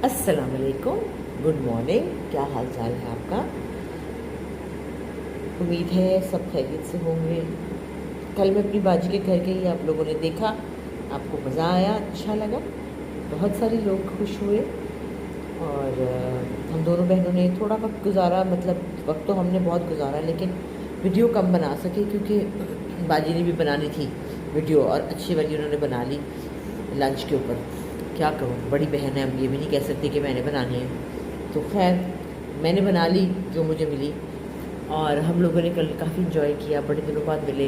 अस्सलाम वालेकुम, good morning. क्या हाल चाल है आपका? उम्मीद है सब खैरियत से होंगे। कल मैं अपनी बाजी के घर गई, आप लोगों ने देखा, आपको मज़ा आया, अच्छा लगा, बहुत सारे लोग खुश हुए। और हम दोनों बहनों ने थोड़ा वक्त गुजारा, मतलब वक्त तो हमने बहुत गुजारा लेकिन वीडियो कम बना सके क्योंकि बाजी ने भी बनानी थी वीडियो और अच्छी वाली उन्होंने बना ली लंच के ऊपर। क्या करूँ, बड़ी बहन है, हम ये भी नहीं कह सकते कि मैंने बनानी है। तो खैर मैंने बना ली जो मुझे मिली और हम लोगों ने कल काफ़ी इंजॉय किया, बड़े दिनों बाद मिले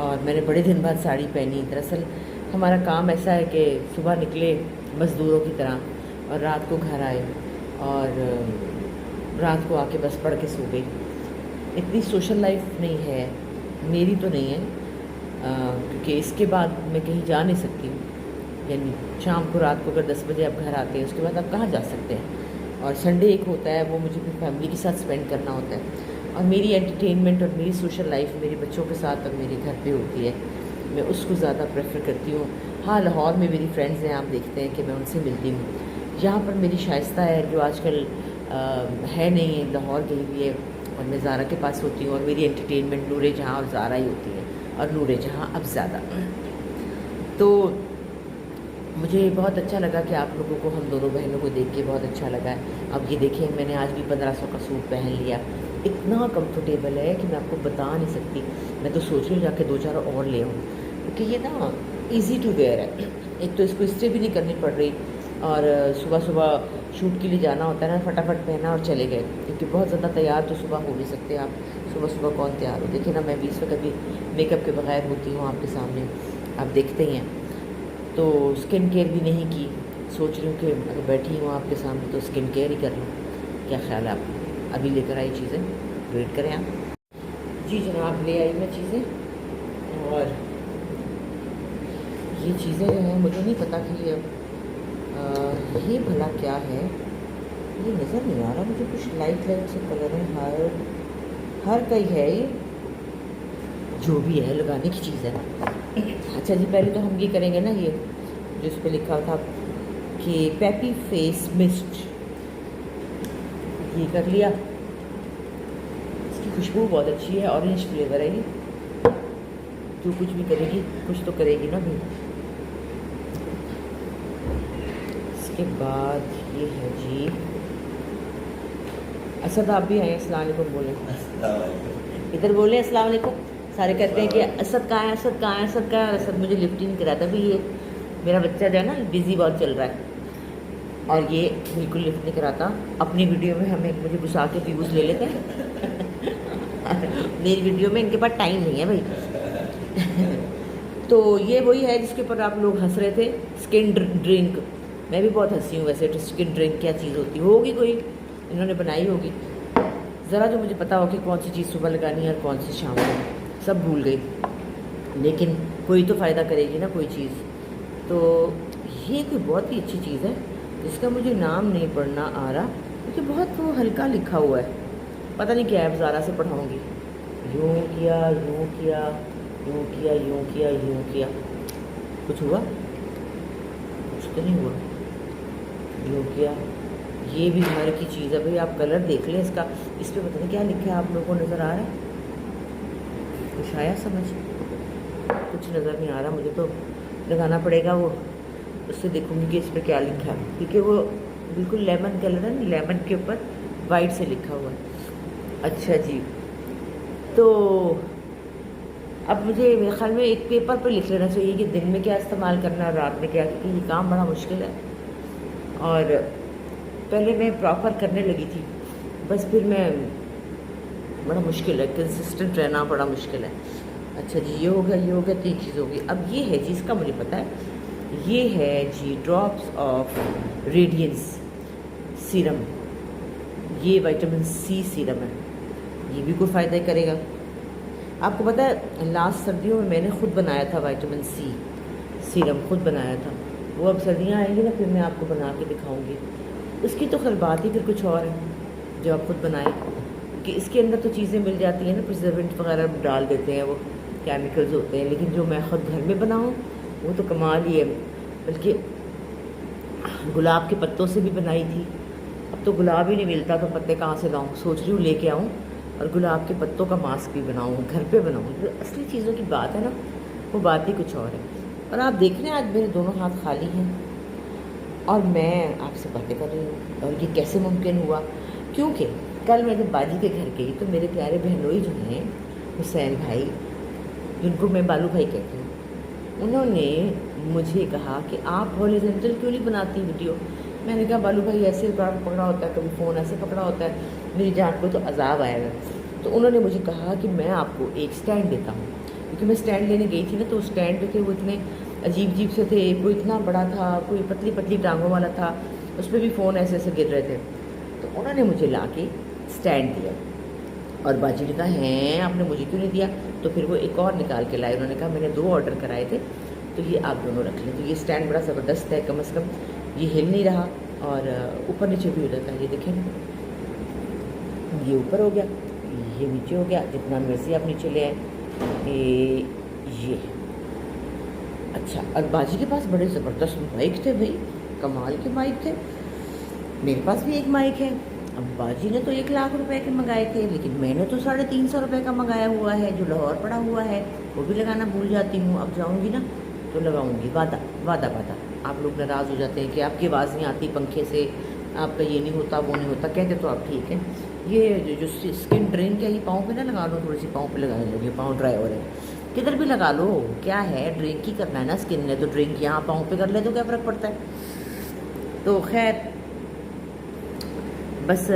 और मैंने बड़े दिन बाद साड़ी पहनी। दरअसल हमारा काम ऐसा है कि सुबह निकले मज़दूरों की तरह और रात को घर आए और रात को आके बस पढ़ के सो गई। इतनी सोशल लाइफ नहीं है मेरी, तो नहीं है क्योंकि इसके बाद मैं कहीं जा नहीं सकती हूँ। यानी शाम को रात को अगर 10 बजे आप घर आते हैं उसके बाद आप कहाँ जा सकते हैं। और संडे एक होता है वो मुझे अपनी फैमिली के साथ स्पेंड करना होता है और मेरी एंटरटेनमेंट और मेरी सोशल लाइफ मेरे बच्चों के साथ और मेरे घर पे होती है। मैं उसको ज़्यादा प्रेफर करती हूँ। हाँ, लाहौर में मेरी फ्रेंड्स हैं, आप देखते हैं कि मैं उनसे मिलती हूँ। यहाँ पर मेरी शाइस्ता है जो आजकल है नहीं, लाहौर गई हुई है और मैं ज़ारा के पास होती हूँ और मेरी एंटरटेनमेंट नूरे जहाँ और ज़ारा ही होती है और नूरे जहाँ अब ज़्यादा। तो मुझे बहुत अच्छा लगा कि आप लोगों को, हम दोनों बहनों को देख के बहुत अच्छा लगा है। अब ये देखें, मैंने आज भी 1500 का सूट पहन लिया, इतना कंफर्टेबल है कि मैं आपको बता नहीं सकती। मैं तो सोच रही हूँ जाके 2-4 और ले आऊँ क्योंकि ये ना इजी टू वेयर है। एक तो इसको इस्त्री भी नहीं करनी पड़ रही और सुबह सुबह शूट के लिए जाना होता है ना, फटाफट पहना और चले गए, क्योंकि बहुत ज़्यादा तैयार तो सुबह हो नहीं सकते आप। सुबह सुबह कौन तैयार हो? देखिए ना, मैं भी इस वक्त अभी मेकअप के बगैर होती हूँ आपके सामने, आप देखते ही हैं। तो स्किन केयर भी नहीं की, सोच रही हूँ कि अगर बैठी हूँ आपके सामने तो स्किन केयर ही कर लूँ। क्या ख्याल है आपका? अभी लेकर आई चीज़ें, वेट करें आप। जी जनाब, ले आई मैं चीज़ें और ये चीज़ें जो हैं मुझे नहीं पता कि ये भला क्या है, ये नज़र नहीं आ रहा मुझे। कुछ लाइट लाइट से कलर है, हर कहीं है ये, जो भी है लगाने की चीज़ है। अच्छा जी, पहले तो हम ये करेंगे ना, ये जिस पे लिखा था कि पैपी फेस मिस्ट, ये कर लिया। इसकी खुशबू बहुत अच्छी है, ऑरेंज फ्लेवर है ये। जो कुछ भी करेगी कुछ तो करेगी ना भाई। इसके बाद ये है जी, असद आप भी आए, अस्सलाम वालेकुम बोले, इधर बोले अस्सलाम वालेकुम। सारे कहते हैं कि असद कहाँ है, असद कहाँ है, असद कहाँ है। असद मुझे लिफ्ट ही नहीं कराता भी, ये मेरा बच्चा जो है ना बिज़ी बहुत चल रहा है और ये बिल्कुल लिफ्ट नहीं कराता। अपनी वीडियो में हमें मुझे घुसा के व्यूज़ ले लेते हैं मेरी वीडियो में इनके पास टाइम नहीं है भाई तो ये वही है जिसके ऊपर आप लोग हंस रहे थे, स्किन ड्रिंक। मैं भी बहुत हंसी हूँ वैसे। स्किन ड्रिंक क्या चीज़ होती होगी, कोई इन्होंने बनाई होगी। ज़रा जो मुझे पता हो कि कौन सी चीज़ सुबह लगानी है और कौन सी शाम को, सब भूल गई। लेकिन कोई तो फ़ायदा करेगी ना कोई चीज़। तो ये कोई बहुत ही अच्छी चीज़ है जिसका मुझे नाम नहीं पढ़ना आ रहा क्योंकि बहुत वो हल्का लिखा हुआ है, पता नहीं क्या है। ज़ारा से पढ़ाऊँगी। यूँ किया, यूँ किया, यूँ किया, यूँ किया, यूँ किया। कुछ हुआ? कुछ तो नहीं हुआ। यूँ किया। ये भी घर की चीज़ है भाई, आप कलर देख लें इसका। इस पर पता नहीं क्या लिखा है, आप लोगों को नज़र आ रहा है? कुछ आया समझ? कुछ नज़र नहीं आ रहा मुझे, तो लगाना पड़ेगा वो, उससे देखूँगी कि इस पर क्या लिखा है, क्योंकि वो बिल्कुल लेमन कलर है, लेमन के ऊपर वाइट से लिखा हुआ है। अच्छा जी, तो अब मुझे मेरे ख्याल में एक पेपर पर लिख लेना चाहिए कि दिन में क्या इस्तेमाल करना है और रात में क्या, क्योंकि ये काम बड़ा मुश्किल है। और पहले मैं प्रॉपर करने लगी थी, बस फिर मैं, बड़ा मुश्किल है, कंसिस्टेंट रहना बड़ा मुश्किल है। अच्छा जी, ये हो गया, ये हो गया, 3 चीज़ होगी। अब ये है जी, इसका मुझे पता है, ये है जी ड्रॉप्स ऑफ रेडियंस सीरम। ये विटामिन सी सीरम है, ये भी कोई फ़ायदा ही करेगा। आपको पता है लास्ट सर्दियों में मैंने ख़ुद बनाया था विटामिन सी सीरम, खुद बनाया था। वो अब सर्दियाँ आएंगी ना, फिर मैं आपको बना के दिखाऊंगी। उसकी तो खैर बात ही फिर कुछ और है जो आप खुद बनाएं, कि इसके अंदर तो चीज़ें मिल जाती हैं ना, प्रिजर्वेंट वगैरह डाल देते हैं, वो केमिकल्स होते हैं। लेकिन जो मैं ख़ुद घर में बनाऊँ वो तो कमाल ही है। बल्कि गुलाब के पत्तों से भी बनाई थी। अब तो गुलाब ही नहीं मिलता तो पत्ते कहाँ से लाऊं, सोच रही हूँ लेके आऊँ और गुलाब के पत्तों का मास्क भी बनाऊँ, घर पे बनाऊँ। जो असली चीज़ों की बात है ना, वो बात ही कुछ और है। और आप देख रहे हैं आज मेरे दोनों हाथ खाली हैं और मैं आपसे बातें कर रही हूँ। और ये कैसे मुमकिन हुआ? क्योंकि कल मैं जब बाजी के घर गई तो मेरे प्यारे बहनोई जो हैं, हुसैन भाई, जिनको मैं बालू भाई कहती हूँ, उन्होंने मुझे कहा कि आप हॉरिजॉन्टल क्यों नहीं बनाती वीडियो। मैंने कहा बालू भाई ऐसे पकड़ा होता है, कभी फ़ोन ऐसे पकड़ा होता है, मेरी जान को तो अजाब आएगा। तो उन्होंने मुझे कहा कि मैं आपको एक स्टैंड देता हूँ, क्योंकि मैं स्टैंड लेने गई थी ना, तो स्टैंड जो थे वो इतने अजीब अजीब से थे। कोई इतना बड़ा था, कोई पतली पतली टांगों वाला था, उस पर भी फ़ोन ऐसे ऐसे गिर रहे थे। तो उन्होंने मुझे ला के स्टैंड दिया और बाजी ने कहा हैं आपने मुझे क्यों नहीं दिया? तो फिर वो एक और निकाल के लाए। उन्होंने कहा मैंने 2 ऑर्डर कराए थे, तो ये आप दोनों रख लें। तो ये स्टैंड बड़ा ज़बरदस्त है, कम से कम ये हिल नहीं रहा और ऊपर नीचे भी हो जाता है। ये देखें, ये ऊपर हो गया, ये नीचे हो गया, जितना मर्जी आप नीचे ले आए। ये अच्छा, और बाजी के पास बड़े ज़बरदस्त माइक थे भाई, कमाल के माइक थे। मेरे पास भी एक माइक है। अब बाजी ने तो 1 लाख रुपए के मंगाए थे, लेकिन मैंने तो 350 रुपये का मंगाया हुआ है, जो लाहौर पड़ा हुआ है, वो भी लगाना भूल जाती हूँ। अब जाऊँगी ना तो लगाऊँगी, वादा वादा वादा। आप लोग नाराज़ हो जाते हैं कि आपकी आवाज़ नहीं आती पंखे से, आपका ये नहीं होता वो नहीं होता, कहते तो आप ठीक है। ये जो स्किन ड्रिंक है, ये पाँव पे ना लगा लो, थोड़ी सी पाँव पे लगाने लगी, पाँव ड्राई हो रहे हैं। किधर भी लगा लो, क्या है, ड्रिंक ही करना है ना स्किन ने, तो ड्रिंक यहाँ पाँव पे कर ले तो क्या फ़र्क पड़ता है। तो खैर बस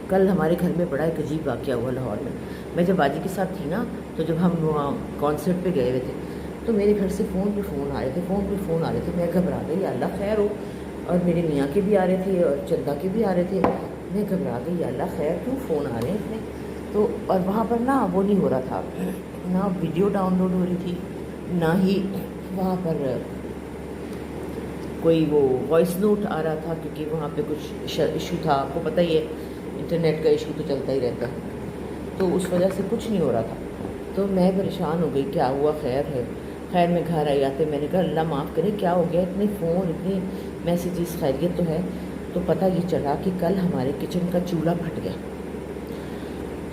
कल हमारे घर में बड़ा एक अजीब वाक़या हुआ लाहौर में। मैं जब बाजी के साथ थी ना, तो जब हम कॉन्सर्ट पे गए हुए थे, तो मेरे घर से फ़ोन पे फ़ोन आ रहे थे, मैं घबरा गई, अल्लाह खैर हो। और मेरे मियाँ के भी आ रहे थे और चंदा के भी आ रहे थे। मैं घबरा गई, अल्लाह खैर क्यों फ़ोन आ रहे हैं इतने। तो और वहाँ पर ना वो नहीं हो रहा था, ना वीडियो डाउनलोड हो रही थी, ना ही वहाँ पर कोई वो वॉइस नोट आ रहा था, क्योंकि वहाँ पे कुछ इशू था। आपको पता ही है, इंटरनेट का इशू तो चलता ही रहता है, तो उस वजह से कुछ नहीं हो रहा था। तो मैं परेशान हो गई, क्या हुआ, खैर है। खैर मैं घर आई आते मैंने कहा अल्लाह माफ़ करे, क्या हो गया, इतने फ़ोन, इतनी मैसेजेस, खैरियत तो है। तो पता ये चला कि कल हमारे किचन का चूल्हा फट गया।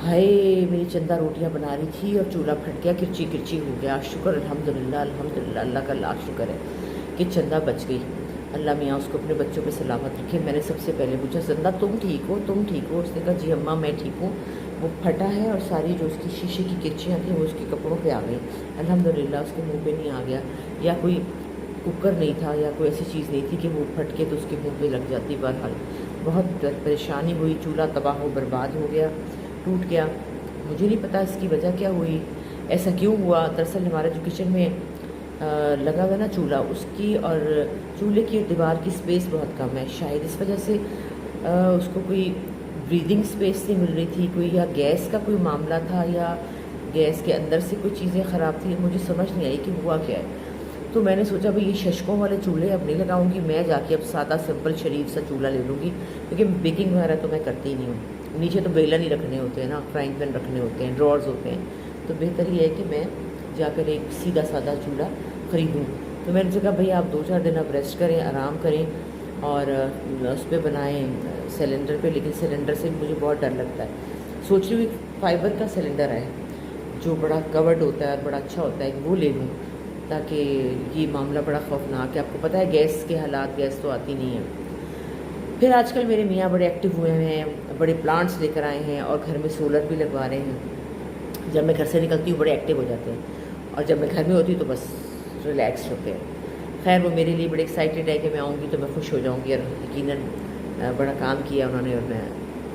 हाय, मेरी चंदा रोटियां बना रही थी और चूल्हा फट गया, किरची किरची हो गया। शुक्र अल्हम्दुलिल्लाह अल्हम्दुलिल्लाह, अल्लाह का लाख शुक्र है कि चंदा बच गई। अल्लाह मियाँ उसको अपने बच्चों पे सलामत रखे। मैंने सबसे पहले पूछा चंदा तुम ठीक हो, तुम ठीक हो? उसने कहा जी अम्मा मैं ठीक हूँ। वो फटा है और सारी जो उसकी शीशे की किरचियाँ थी वो उसके कपड़ों पे आ गई। अल्हम्दुलिल्लाह उसके मुंह पे नहीं आ गया, या कोई कुकर नहीं था या कोई ऐसी चीज़ नहीं थी कि वो फट के तो उसके मुंह पे लग जाती। बहरहाल बहुत परेशानी हुई, चूल्हा तबाह हो बर्बाद हो गया, टूट गया। मुझे नहीं पता इसकी वजह क्या हुई, ऐसा क्यों हुआ। दरअसल हमारा जो किचन में लगा हुआ ना चूल्हा, उसकी और चूल्हे की दीवार की स्पेस बहुत कम है, शायद इस वजह से उसको कोई ब्रीदिंग स्पेस नहीं मिल रही थी, कोई या गैस का कोई मामला था या गैस के अंदर से कोई चीज़ें ख़राब थी, मुझे समझ नहीं आई कि हुआ क्या है। तो मैंने सोचा भाई ये शशकों वाले चूल्हे अब नहीं लगाऊंगी, मैं जाके अब सादा सिंपल शरीफ सा चूल्हा ले लूँगी, क्योंकि बेकिंग वगैरह तो मैं करती ही नहीं हूँ। नीचे तो बेलन ही रखने होते हैं ना, फ्राइंग पैन रखने होते हैं, ड्रॉर्स होते हैं, तो बेहतर ये है कि मैं जाकर एक सीधा सादा चूल्हा ख़रीदूँ। तो मैंने कहा भाई आप 2-4 दिन अब रेस्ट करें, आराम करें और उस पर बनाएं सिलेंडर पे। लेकिन सिलेंडर से मुझे बहुत डर लगता है। सोच रही हूँ फाइबर का सिलेंडर है जो बड़ा कवर्ड होता है और बड़ा अच्छा होता है, वो ले लूँ, ताकि ये मामला बड़ा खौफनाक है। आपको पता है गैस के हालात, गैस तो आती नहीं है। फिर आजकल मेरे मियाँ बड़े एक्टिव हुए हैं, बड़े प्लांट्स लेकर आए हैं और घर में सोलर भी लगवा रहे हैं। जब मैं घर से निकलती हूँ बड़े एक्टिव हो जाते हैं, और जब मैं घर में होती हूँ तो बस रिलैक्स होते हैं। खैर वो मेरे लिए बड़े एक्साइटेड है कि मैं आऊँगी तो मैं खुश हो जाऊँगी, और यकीनन बड़ा काम किया उन्होंने और मैं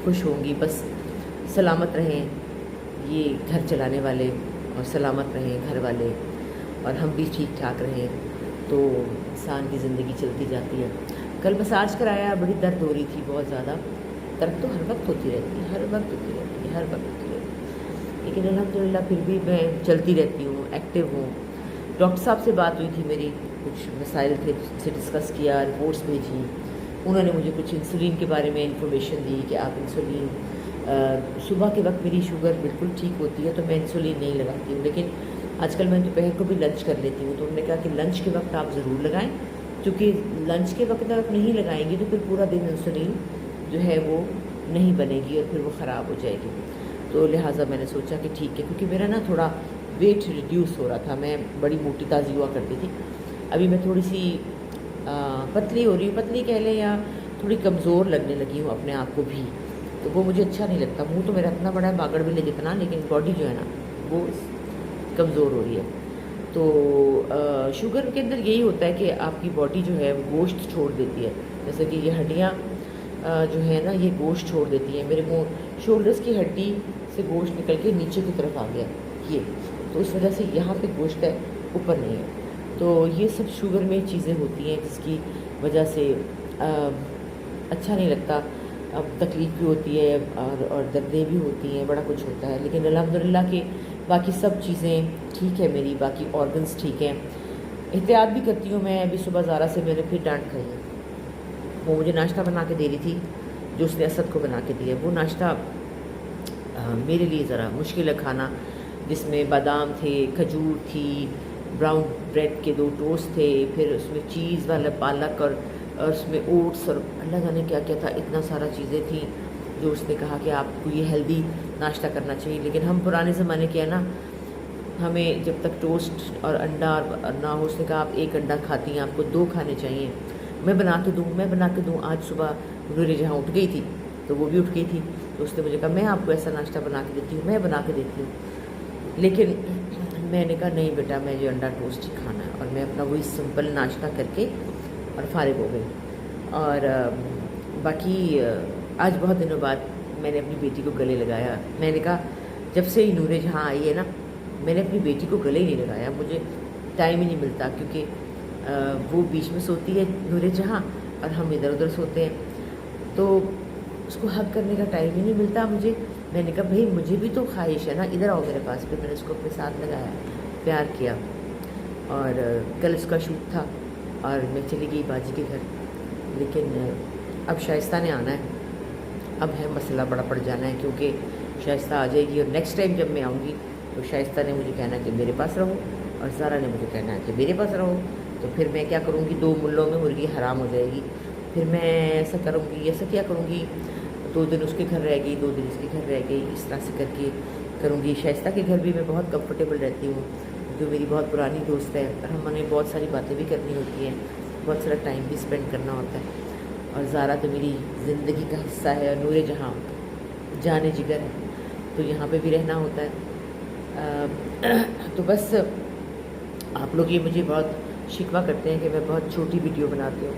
खुश होंगी। बस सलामत रहें ये घर चलाने वाले, और सलामत रहें घर वाले, और हम भी ठीक ठाक रहें, तो इंसान की ज़िंदगी चलती जाती है। कल मसाज कराया, बड़ी दर्द हो रही थी बहुत ज़्यादा। दर्द तो हर वक्त होती रहती है, हर वक्त होती रहती है, हर वक्त होती रहती है, लेकिन अल्हम्दुलिल्लाह फिर भी मैं चलती रहती हूँ, एक्टिव हूँ। डॉक्टर साहब से बात हुई थी मेरी, कुछ मसाइल थे से डिस्कस किया, रिपोर्ट्स भेजी। उन्होंने मुझे कुछ इंसुलिन के बारे में इंफॉर्मेशन दी कि आप इंसुलिन, सुबह के वक्त मेरी शुगर बिल्कुल ठीक होती है तो मैं इंसुलिन नहीं लगाती हूँ, लेकिन आजकल मैं दोपहर को भी लंच कर लेती हूँ। तो उन्होंने कहा कि लंच के वक्त आप ज़रूर लगाएं, क्योंकि लंच के वक्त आप नहीं लगाएंगे तो फिर पूरा दिन इंसुलिन जो है वो नहीं बनेगी और फिर वो ख़राब हो जाएगी। तो लिहाजा मैंने सोचा कि ठीक है, क्योंकि मेरा ना थोड़ा वेट रिड्यूस हो रहा था, मैं बड़ी मोटी ताज़ी हुआ करती थी, अभी मैं थोड़ी सी पतली हो रही हूँ, पतली कह लें या थोड़ी कमज़ोर लगने लगी हूँ अपने आप को भी, तो वो मुझे अच्छा नहीं लगता। मुंह तो मेरा इतना बड़ा है बागड़ बिल्ले जितना, लेकिन बॉडी जो है ना वो कमज़ोर हो रही है। तो शुगर के अंदर यही होता है कि आपकी बॉडी जो है वो गोश्त छोड़ देती है, जैसे कि ये हड्डियाँ जो है ना ये गोश्त छोड़ देती है। मेरे मुँह शोल्डर्स की हड्डी से गोश्त निकल के नीचे की तरफ आ गया ये, तो इस वजह से यहाँ पे गोश्त है, ऊपर नहीं है। तो ये सब शुगर में चीज़ें होती हैं जिसकी वजह से अच्छा नहीं लगता। अब तकलीफ़ भी होती है और दर्दें भी होती हैं, बड़ा कुछ होता है, लेकिन अल्हम्दुलिल्लाह कि बाकी सब चीज़ें ठीक है मेरी, बाकी ऑर्गन्स ठीक हैं। एहतियात भी करती हूँ मैं। अभी सुबह ज़ारा से मैंने फिर डांट खाई है, वो मुझे नाश्ता बना के दे रही थी जो उसने असद को बना के दिया। वो नाश्ता मेरे लिए ज़रा मुश्किल है खाना, जिसमें बादाम थे, खजूर थी, ब्राउन ब्रेड के 2 टोस्ट थे, फिर उसमें चीज़ वाला पालक और उसमें ओट्स और अल्लाह जाने क्या क्या था, इतना सारा चीज़ें थी जो उसने कहा कि आपको ये हेल्दी नाश्ता करना चाहिए। लेकिन हम पुराने ज़माने के हैं ना, हमें जब तक टोस्ट और अंडा और ना हो, उसने कहा आप 1 अंडा खाती हैं, आपको 2 खाने चाहिए, मैं बना के दूँ। आज सुबह नूरे जहाँ उठ गई थी तो वो भी उठ गई थी, तो उसने मुझे कहा मैं आपको ऐसा नाश्ता बना के देती हूँ, मैं बना के देती हूँ। लेकिन मैंने कहा नहीं बेटा, मैं ये अंडा टोस्ट ही खाना है, और मैं अपना वही सिंपल नाश्ता करके और फारिग हो गई। और बाकी आज बहुत दिनों बाद मैंने अपनी बेटी को गले लगाया। मैंने कहा जब से ही नूरे जहाँ आई है ना, मैंने अपनी बेटी को गले ही नहीं लगाया, मुझे टाइम ही नहीं मिलता, क्योंकि वो बीच में सोती है नूरे जहाँ और हम इधर उधर सोते हैं, तो उसको हक करने का टाइम ही नहीं मिलता मुझे। मैंने कहा भाई मुझे भी तो ख्वाहिश है ना, इधर आओ मेरे पास। फिर मैंने उसको अपने साथ लगाया, प्यार किया। और कल उसका शूट था और मैं चली गई बाजी के घर, लेकिन अब शाइस्ता ने आना है, अब है मसला बड़ा पड़ जाना है, क्योंकि शाइस्ता आ जाएगी और नेक्स्ट टाइम जब मैं आऊँगी तो शाइस्ता ने मुझे कहना है कि मेरे पास रहो, और ज़ारा ने मुझे कहना है कि मेरे पास रहो। तो फिर मैं क्या करूँगी, 2 मुल्लों में मुर्गी हराम हो जाएगी। फिर मैं ऐसा करूँगी, ऐसा क्या करूँगी, 2 दिन उसके घर रह गई, 2 दिन इसके घर रह गई, इस तरह से करके करूँगी। शाइस्ता के घर भी मैं बहुत कंफर्टेबल रहती हूँ, जो मेरी बहुत पुरानी दोस्त है, और हमने बहुत सारी बातें भी करनी होती हैं, बहुत सारा टाइम भी स्पेंड करना होता है। और ज़ारा तो मेरी ज़िंदगी का हिस्सा है, और नूरे जहाँ जाने जिगर है, तो यहाँ पे भी रहना होता है। तो बस आप लोग ये मुझे बहुत शिकवा करते हैं कि मैं बहुत छोटी वीडियो बनाती हूँ।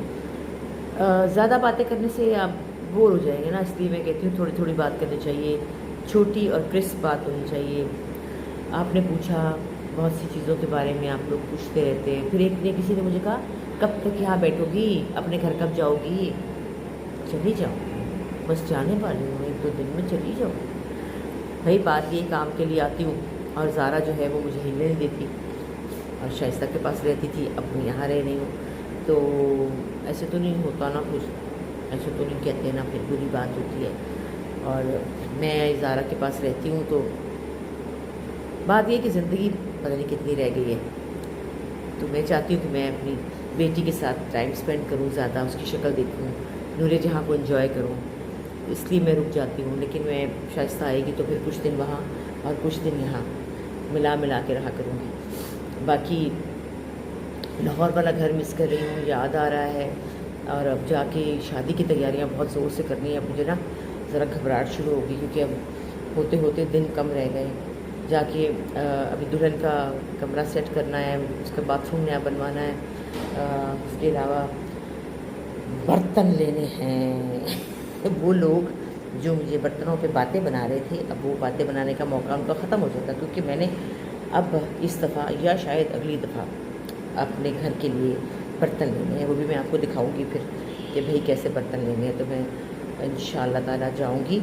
ज़्यादा बातें करने से आप बोर हो जाएंगे ना, इसलिए मैं कहती हूँ थोड़ी थोड़ी बात करनी चाहिए, छोटी और क्रिस्प बात होनी चाहिए। आपने पूछा बहुत सी चीज़ों के बारे में, आप लोग पूछते रहते हैं। फिर एक ने किसी ने मुझे कहा कब तक यहाँ बैठोगी, अपने घर कब जाओगी? चली जाओ, बस जाने वाली हूँ, 1-2 दिन में चली जाओ। भाई बात ये काम के लिए आती हूँ, और ज़ारा जो है वो मुझे हिलने नहीं देती, और शाइस्ता के पास रहती थी, अब मैं यहाँ रह रही हूँ। तो ऐसे तो नहीं होता ना कुछ, ऐसे तो नहीं कहते ना, फिर बुरी बात होती है। और मैं ज़ारा के पास रहती हूँ तो बात ये कि ज़िंदगी पता नहीं कितनी रह गई है, तो मैं चाहती हूँ कि मैं अपनी बेटी के साथ टाइम स्पेंड करूँ, ज़्यादा उसकी शक्ल देखूँ, नूरे जहाँ को एंजॉय करूँ, इसलिए मैं रुक जाती हूँ। लेकिन मैं शाइस्ता आएगी तो फिर कुछ दिन वहाँ और कुछ दिन यहाँ मिला के रहा करूँगी। बाकी लाहौर वाला घर मिस कर रही हूँ, याद आ रहा है, और अब जाके शादी की तैयारियाँ बहुत ज़ोर से करनी है। मुझे ना ज़रा घबराहट शुरू होगी, क्योंकि अब होते होते दिन कम रह गए। जाके अभी दुल्हन का कमरा सेट करना है, उसका बाथरूम नया बनवाना है, उसके अलावा बर्तन लेने हैं। वो लोग जो मुझे बर्तनों पे बातें बना रहे थे, अब वो बातें बनाने का मौका उनका ख़त्म हो जाता, क्योंकि मैंने अब इस दफ़ा या शायद अगली दफ़ा अपने घर के लिए बर्तन लेने हैं। वो भी मैं आपको दिखाऊंगी फिर कि भाई कैसे बर्तन लेने हैं। तो मैं इंशाअल्लाह ताला जाऊंगी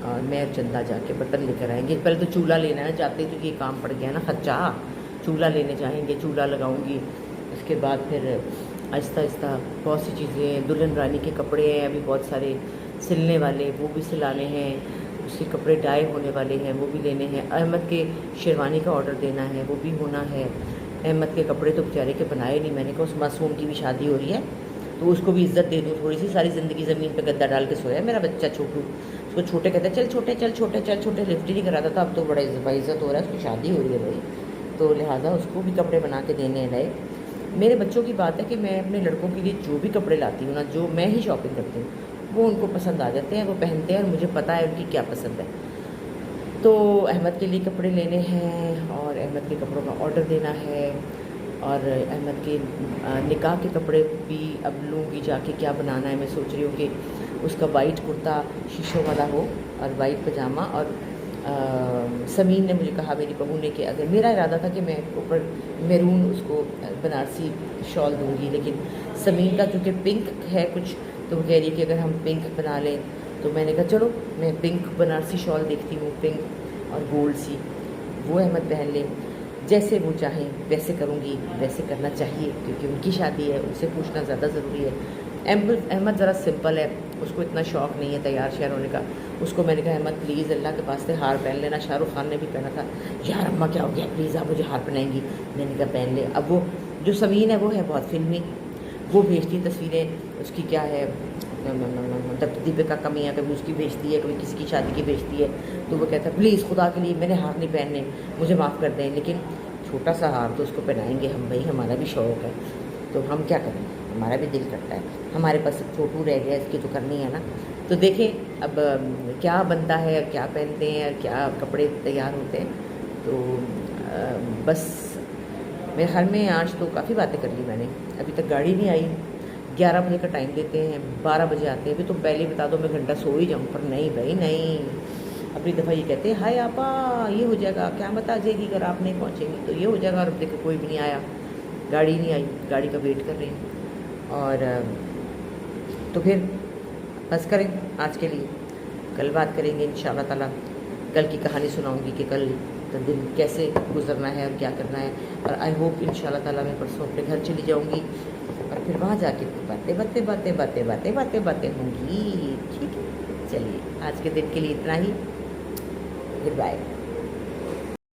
और मैं चंदा जाके बर्तन लेकर आएंगे। पहले तो चूल्हा लेना है, जाते तो ये काम पड़ गया ना खर्चा, चूल्हा लेने जाएंगे, चूल्हा लगाऊंगी। उसके बाद फिर आहिस्ता आहिस्ता बहुत सी चीज़ें, दुल्हन रानी के कपड़े हैं अभी बहुत सारे सिलने वाले, वो भी सिलाने हैं। उसके कपड़े डाई होने वाले हैं, वो भी लेने हैं। अहमद के शेरवानी का ऑर्डर देना है, वो भी होना है। अहमद के कपड़े तो बेचारे के बनाए नहीं, मैंने कहा उस मासूम की भी शादी हो रही है तो उसको भी इज्जत दे दूँ थोड़ी सी। सारी ज़िंदगी ज़मीन पे गद्दा डाल के सोया मेरा बच्चा छोटू। उसको छोटे कहते चल छोटे चल छोटे चल छोटे, लिफ्ट ही नहीं कराता था, अब तो बड़ा इज़्ज़त हो रहा है, उसकी शादी हो रही है भाई, तो लिहाजा उसको भी कपड़े बना के देने हैं नए। मेरे बच्चों की बात है कि मैं अपने लड़कों के लिए जो भी कपड़े लाती हूँ ना, जो मैं ही शॉपिंग करती हूँ, वो उनको पसंद आ जाते हैं, वो पहनते हैं और मुझे पता है उनकी क्या पसंद है। तो अहमद के लिए कपड़े लेने हैं और अहमद के कपड़ों का ऑर्डर देना है, और अहमद के निकाह के कपड़े भी अब लूँगी जाके। क्या बनाना है मैं सोच रही हूँ कि उसका वाइट कुर्ता शीशों वाला हो और वाइट पजामा, और समीन ने मुझे कहा, मेरी बहू ने, कि अगर मेरा इरादा था कि मैं ऊपर मैरून उसको बनारसी शॉल दूँगी, लेकिन समीन का चूँकि पिंक है कुछ, तो वो कह रही है कि अगर हम पिंक बना लें, तो मैंने कहा चलो मैं पिंक बनारसी शॉल देखती हूँ, पिंक और गोल्ड सी, वो अहमद पहन लें, जैसे वो चाहें वैसे करूँगी, वैसे करना चाहिए क्योंकि उनकी शादी है, उनसे पूछना ज़्यादा ज़रूरी है। अहमद ज़रा सिंपल है, उसको इतना शौक़ नहीं है तैयार श्यार होने का। उसको मैंने कहा अहमद प्लीज़ अल्लाह के वास्ते हार पहन लेना, शाहरुख खान ने भी पहना था, यार अम्मा क्या हो गया प्लीज़ आप मुझे हार पहनाएंगी, मैंने कहा पहन ले। अब वो जो समीन है वो है बहुत फिल्मी, वो भेजती तस्वीरें, उसकी क्या है दीपिका का मियाँ, कभी उसकी भेजती है, कभी किसी की शादी की भेजती है, तो वो कहता है प्लीज़ खुदा के लिए मैंने हार नहीं पहनने, मुझे माफ़ कर दें, लेकिन छोटा सा हार तो उसको पहनाएंगे हम भाई, हमारा भी शौक़ है, तो हम क्या करें, हमारा भी दिल करता है, हमारे पास छोटू रह गया, इसकी तो करनी है ना। तो देखें अब क्या बनता है, क्या पहनते हैं, क्या कपड़े तैयार होते हैं। तो बस मेरे ख्याल में आज तो काफ़ी बातें कर ली मैंने, अभी तक गाड़ी नहीं आई। 11 बजे का टाइम देते हैं, 12 बजे आते हैं, अभी तो पहले बता दो मैं घंटा सो ही जाऊँ, पर नहीं भाई नहीं। अगली दफ़ा ये कहते हैं हाय आपा ये हो जाएगा, क्या बता जाएगी अगर आप नहीं पहुँचेंगी तो ये हो जाएगा, और देखो कोई भी नहीं आया, गाड़ी नहीं आई, गाड़ी का वेट कर रहे हैं। और तो फिर बस करें आज के लिए, कल बात करेंगे इंशाल्लाह ताला, कल की कहानी सुनाऊंगी कि कल का दिन कैसे गुजरना है और क्या करना है। और आई होप इंशाल्लाह ताला मैं परसों अपने घर चली जाऊंगी और फिर वहाँ जाके बातें होंगी। ठीक है, चलिए आज के दिन के लिए इतना ही, गुड बाय।